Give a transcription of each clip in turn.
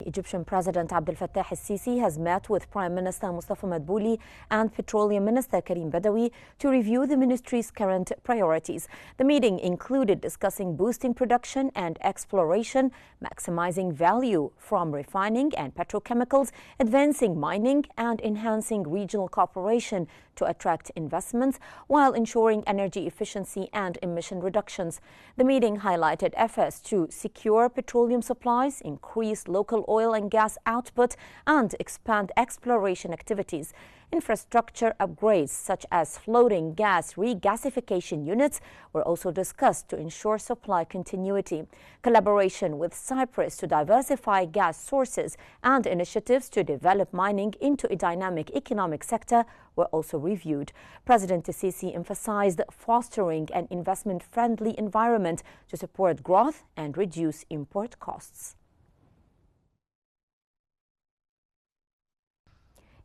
Egyptian President El-Sisi has met with Prime Minister Mustafa Madbouli and Petroleum Minister Karim Badawi to review the ministry's current priorities. The meeting included discussing boosting production and exploration, maximizing value from refining and petrochemicals, advancing mining, and enhancing regional cooperation to attract investments while ensuring energy efficiency and emission reductions. The meeting highlighted efforts to secure petroleum supplies, increase local oil and gas output, and expand exploration activities. Infrastructure upgrades such as floating gas regasification units were also discussed to ensure supply continuity. Collaboration with Cyprus to diversify gas sources and initiatives to develop mining into a dynamic economic sector were also reviewed. President El-Sisi emphasized fostering an investment-friendly environment to support growth and reduce import costs.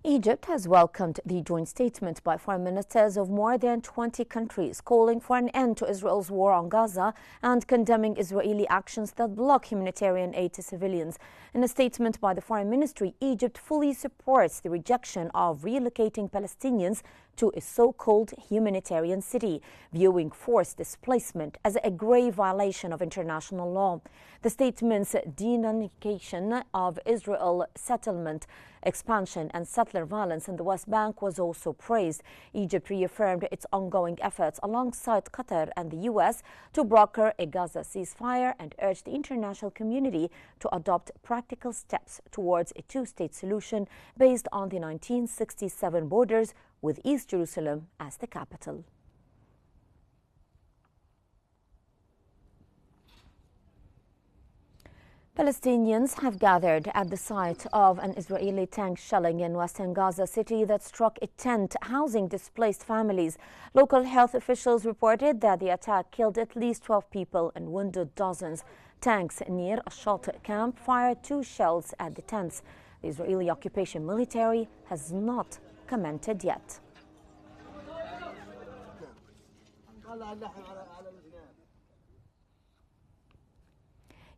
Egypt has welcomed the joint statement by foreign ministers of more than 20 countries calling for an end to Israel's war on Gaza and condemning Israeli actions that block humanitarian aid to civilians. In a statement by the Foreign Ministry, Egypt fully supports the rejection of relocating Palestinians to a so-called humanitarian city, viewing forced displacement as a grave violation of international law. The statement's denunciation of Israel settlement expansion and settler violence in the West Bank was also praised. Egypt reaffirmed its ongoing efforts alongside Qatar and the U.S. to broker a Gaza ceasefire and urged the international community to adopt practical steps towards a two-state solution based on the 1967 borders with East Jerusalem as the capital. Palestinians have gathered at the site of an Israeli tank shelling in western Gaza City that struck a tent housing displaced families. Local health officials reported that the attack killed at least 12 people and wounded dozens. Tanks near a shelter camp fired 2 shells at the tents. The Israeli occupation military has not commented yet.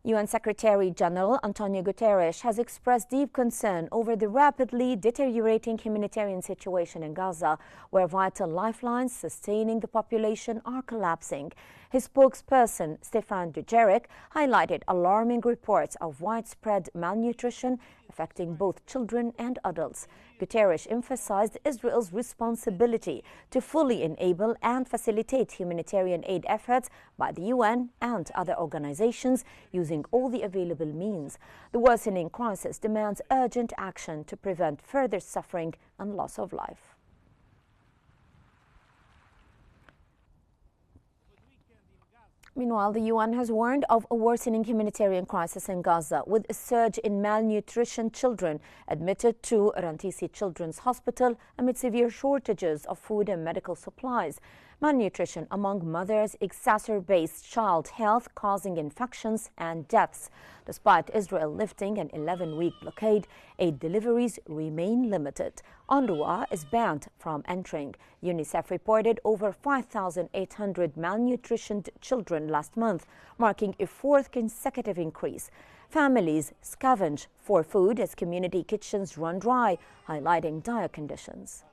UN Secretary-General Antonio Guterres has expressed deep concern over the rapidly deteriorating humanitarian situation in Gaza, where vital lifelines sustaining the population are collapsing. His spokesperson, Stefan Dujarric, highlighted alarming reports of widespread malnutrition affecting both children and adults. Guterres emphasized Israel's responsibility to fully enable and facilitate humanitarian aid efforts by the UN and other organizations using all the available means. The worsening crisis demands urgent action to prevent further suffering and loss of life. Meanwhile, the UN has warned of a worsening humanitarian crisis in Gaza, with a surge in malnutrition children admitted to Rantisi Children's Hospital amid severe shortages of food and medical supplies. Malnutrition among mothers exacerbates child health, causing infections and deaths. Despite Israel lifting an 11-week blockade, aid deliveries remain limited. UNRWA is banned from entering. UNICEF reported over 5,800 malnutritioned children last month, marking a 4th consecutive increase. Families scavenge for food as community kitchens run dry, highlighting dire conditions.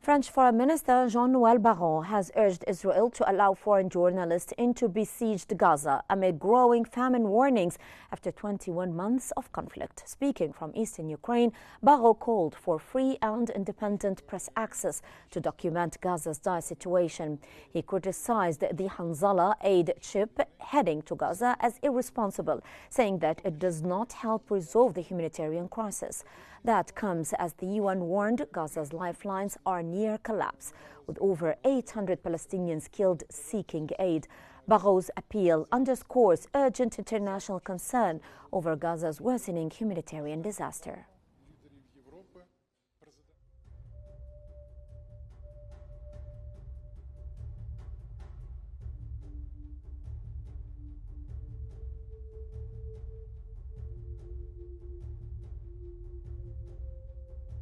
French Foreign Minister Jean-Noël Barrot has urged Israel to allow foreign journalists into besieged Gaza amid growing famine warnings after 21 months of conflict. Speaking from eastern Ukraine, Barrot called for free and independent press access to document Gaza's dire situation. He criticized the Hanzala aid ship heading to Gaza as irresponsible, saying that it does not help resolve the humanitarian crisis. That comes as the UN warned Gaza's lifelines are near collapse, with over 800 Palestinians killed seeking aid. Barrot's appeal underscores urgent international concern over Gaza's worsening humanitarian disaster.